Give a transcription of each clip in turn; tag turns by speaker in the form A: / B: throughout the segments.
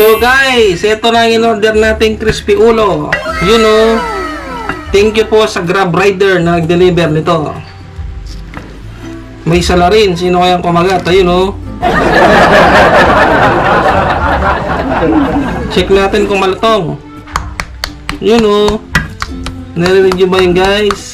A: So guys, ito na ang in-order nating crispy ulo. Yun o. Thank you po sa Grab Rider na nag-deliver nito. May sala rin. Sino kayang kumagat? Ayun o. Check natin kung malutong. Yun o. Narinig nyo ba yun guys?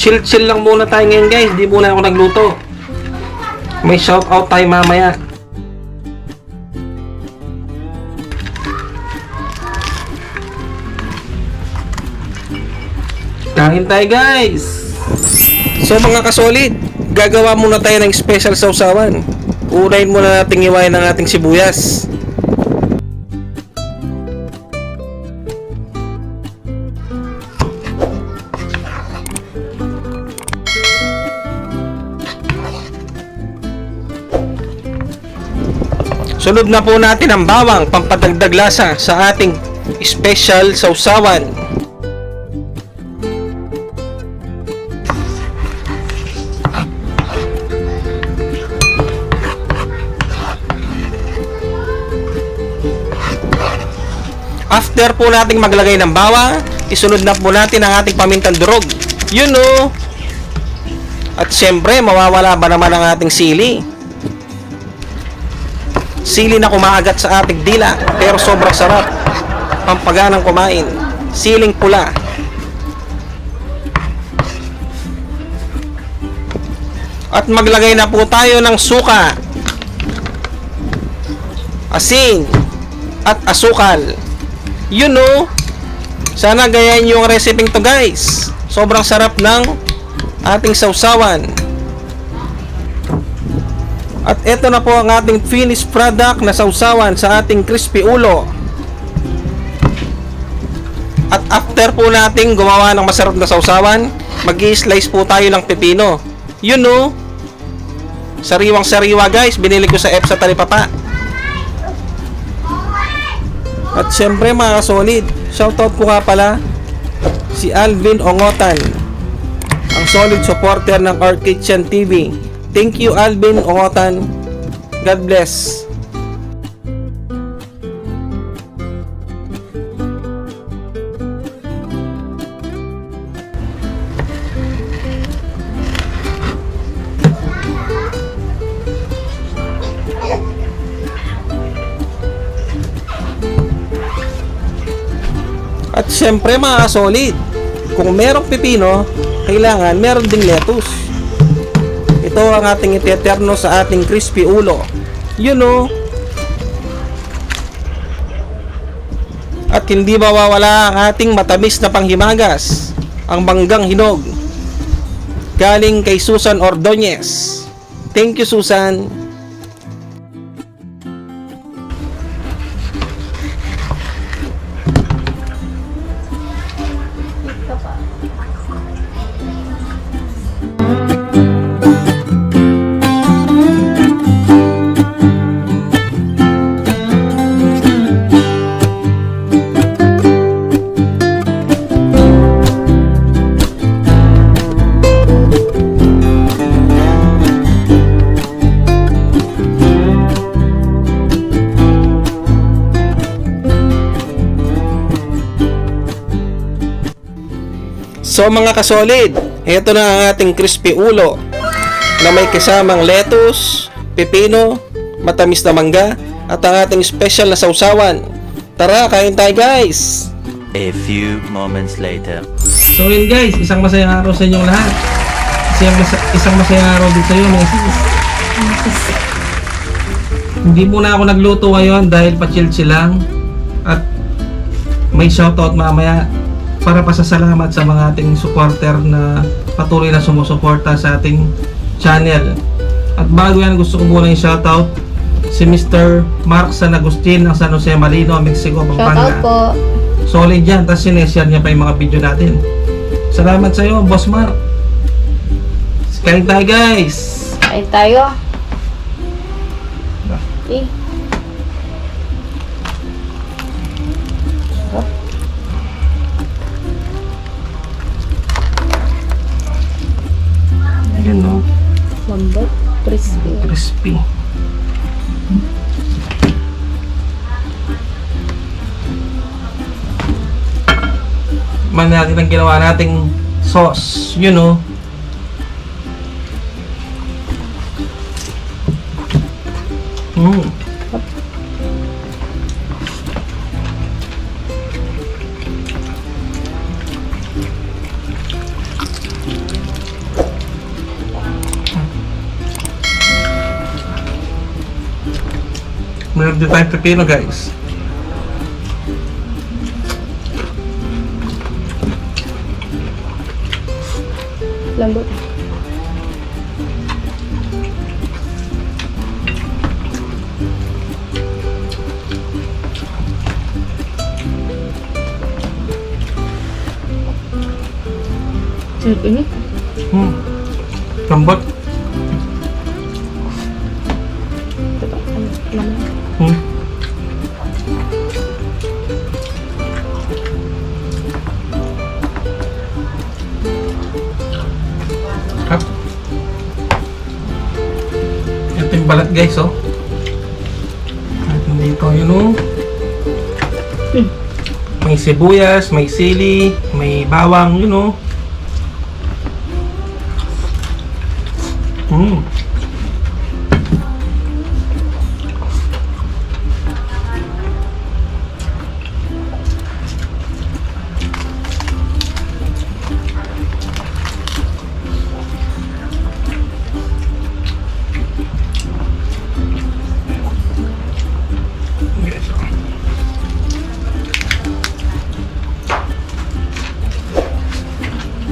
A: Chill lang muna tayo ngayon guys. Di muna ako nagluto. May shoutout tayo mamaya. Kain tayo guys. So mga kasolid, gagawa muna tayo ng special sausawan. Unahin muna natin iwain ng ating sibuyas. Sunod na po natin ang bawang, pampadagdag lasa sa ating special sausawan. After po nating maglagay ng bawang, isunod na po natin ang ating pamintang durog. Yun o. At syempre, mawawala ba naman ang ating sili? Sili na kumaagat sa ating dila, pero sobrang sarap. Pampaganang kumain. Siling pula. At maglagay na po tayo ng suka, asin, at asukal. You know, sana gayahin nyo yung recipe to guys. Sobrang sarap ng ating sausawan. At ito na po ang ating finished product na sausawan sa ating crispy ulo. At after po nating gumawa ng masarap na sausawan, mag-i-slice po tayo ng pepino. You know, sariwang sariwa guys, binili ko sa EPSA Talipapa. At syempre mga solid, shoutout po nga pala si Alvin Ongotan, ang solid supporter ng Our Kitchen TV. Thank you Alvin Ongotan. God bless. At syempre mga solid, kung merong pipino, kailangan meron ding lettuce. Ito ang ating iteterno sa ating crispy ulo. You know. At hindi mawawala ang ating matamis na panghimagas, ang manggang hinog. Galing kay Susan Ordonez. Thank you Susan. So mga kasolid, ito na ang ating crispy ulo na may kasamang lettuce, pepino, matamis na mangga, at ang ating special na sausawan. Tara, kain tayo guys!
B: A few moments later.
A: So yun guys, isang masayang araw sa inyong lahat. Isang masayang araw din sa iyo mga sis. Hindi muna ako nagluto ngayon dahil pa-chill lang. At may shoutout mamaya para pasasalamat sa mga ating supporter na patuloy na sumusuporta sa ating channel. At bago yan, gusto ko muna yung shoutout si Mr. Mark San Agustin ng San Jose Malino, Mexico, Pampanga.
C: Shoutout po.
A: Solid yan, tapos sineshare niya pa yung mga video natin. Salamat sa iyo, Boss Mark. Kain tayo guys.
C: Kain tayo. Eh. Sarap.
A: Ayan no.
C: Lambot. Crispy.
A: Crispy. Man natin ang ginawa nating sauce, you know. Mm. Meron din tayong pepino, guys.
C: Lambot. Sarap ini.
A: Mm. Lambot.
C: Ito. Ano?
A: Mm. Hap. Ito yung balat, guys, oh. At dito, yun, oh.
C: Hmm.
A: May sibuyas, may sili, may bawang, yun, oh. Mm. Yes.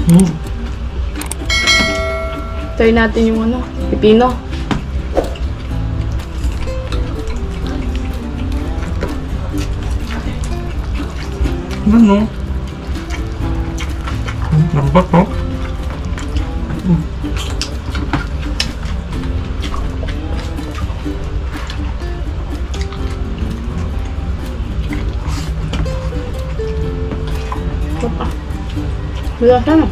A: Mm.
C: Try natin yung ano, pipino.
A: Ano? Lambot, oh. Mm.
C: Sarap. Wala sana.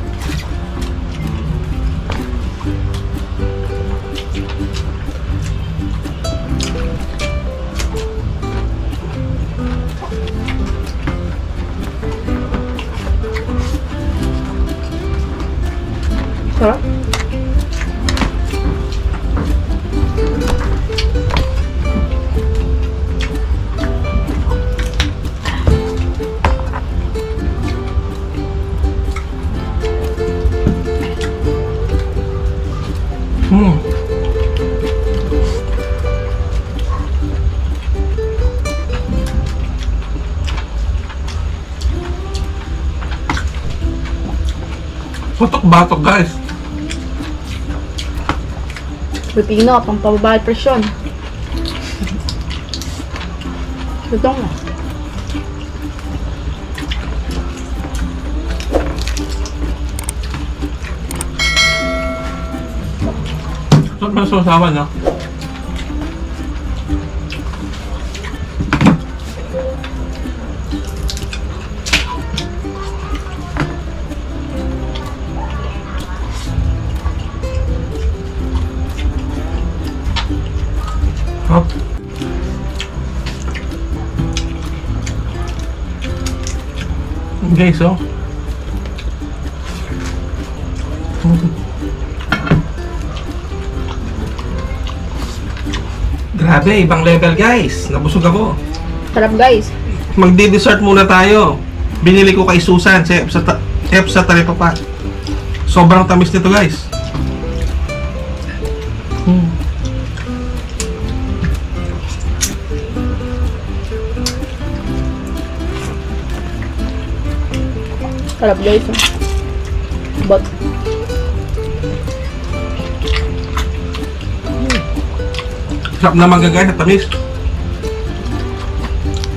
C: Sarap.
A: Mm. Batok-batok, guys.
C: Pipino, pang pababa presyon. Ito nga.
A: Saan ba susawa, no? Hop. Guys, oh. Grabe, ibang level, guys. Nabusog ako.
C: Sarap guys.
A: Magdi-dessert muna tayo. Binili ko kay Susan sa Talipapa. Sobrang tamis nito, guys.
C: Sarap guys. But
A: Sarap naman, guys, at tamis.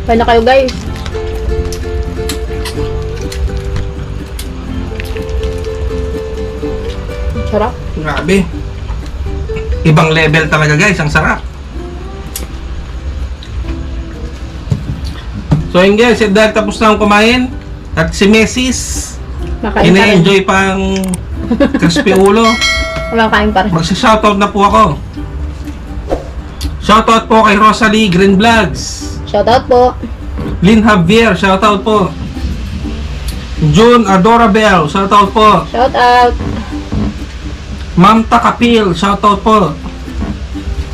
C: kaya na kayo guys. Sarap.
A: Grabe. Ibang level talaga, guys. Ang sarap. So yun guys, dahil tapos na akong kumain at si Mrs.
C: Makain pa rin.
A: ina-enjoy pang crispy ulo.
C: Makain pa rin.
A: Magsa-shoutout na po ako. Shoutout po kay Rosalie Green Vlogs.
C: Shoutout po.
A: Lynn Javier, shoutout po. June Adorabel, shoutout po.
C: Shoutout.
A: Ma'am Takapil, shoutout po.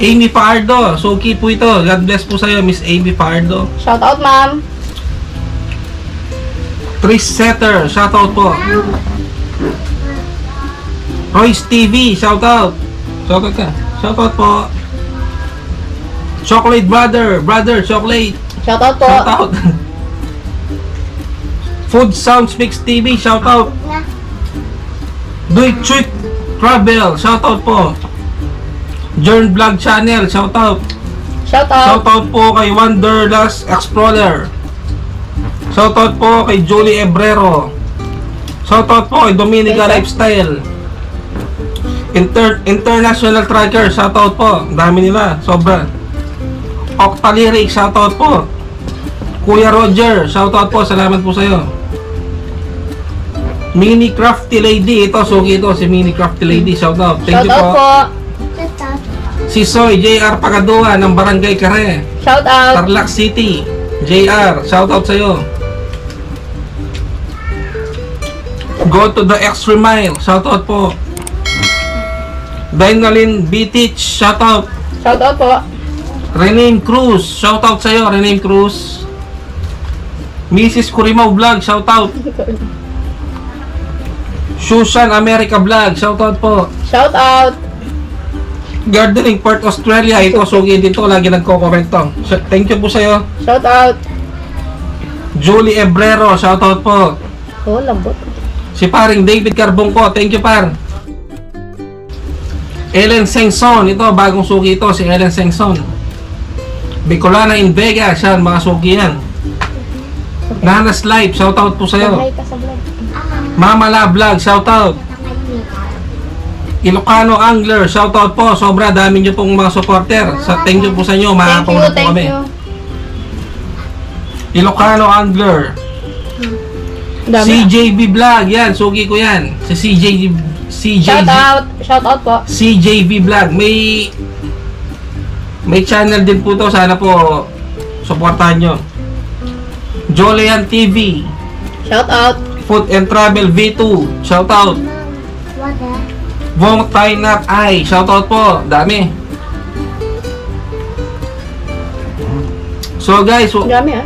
A: Amy Pardo, suki po ito. God bless po sa'yo, Miss Amy Pardo.
C: Shoutout, ma'am.
A: Tris Setter, shoutout po. Royce TV, shoutout. Shoutout ka. Shoutout po. Chocolate Brother Chocolate,
C: Shoutout po.
A: shoutout. Food Sounds Mix TV, shoutout. Duy Chuit Travel, shoutout po. Jern Vlog Channel, shoutout.
C: Shoutout.
A: Shoutout po kay Wanderlust Explorer. Shoutout po kay Julie Ebrero. Shoutout po kay Dominica
C: Okay, sir.
A: Lifestyle. International Tracker, shoutout po. Ang dami nila, sobra. Octalyric, shoutout po. Kuya Roger, shoutout po. Salamat po sa'yo. Mini Crafty Lady, ito, suki ito, si Mini Crafty Lady, shoutout. Thank you
C: Shoutout
A: po.
C: po.
A: Si Soy JR Pagadua ng Barangay Care,
C: Shoutout.
A: Tarlac City. JR, shoutout sa'yo. Go to the extra mile, shoutout po. Dynalyn Bitich, shoutout.
C: Shoutout po.
A: Rename Cruz, shoutout sa'yo, Rename Cruz. Mrs. Kurimaw Vlog, shoutout. Susan America Vlog, shoutout po.
C: Shoutout.
A: Gardening Port Australia, ito sugi dito, lagi nagko-comment to. Thank you po sa'yo.
C: Shoutout.
A: Julie Ebrero, shoutout po.
C: Oh, lambot.
A: Si paring David Carbongco, thank you par. Ellen Sengson, ito bagong sugi ito, si Ellen Sengson. Bicolana in Vegas, yan mga sugi yan. Nanas Life, shoutout po sa'yo.
C: Hi ka sa vlog.
A: Mama La Vlog, shoutout. Ilocano Angler, shoutout po. Sobra dami nyo pong mga supporter. Thank you po sa inyo,
C: Thank
A: makakaw
C: you,
A: na po
C: thank
A: kami.
C: you.
A: Ilocano Angler.
C: Dami.
A: CJB Vlog, yan, sugi ko yan. Si
C: Shoutout. Shoutout po.
A: CJB Vlog. May channel din po to. Sana po supportahan nyo. Jolian TV.
C: Shoutout.
A: Food and Travel V2. Shoutout. Vong Tai Nat Ai. Shoutout po. Dami. So guys,
C: Dami ah.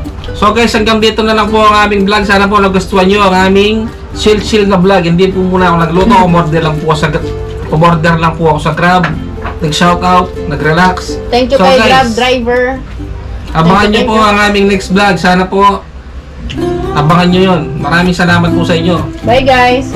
A: hanggang dito na lang po ang aming vlog. Sana po nagustuhan nyo ang aming chill na vlog. Hindi po muna ako nagluto. Umorder lang po ako sa Grab. Nag-shoutout, nag-relax.
C: Thank you
A: So,
C: kay
A: guys,
C: Grab driver.
A: Abangan nyo
C: Thank
A: po
C: you.
A: ang aming next vlog. Sana po abangan nyo yun. Maraming salamat po sa inyo.
C: Bye guys.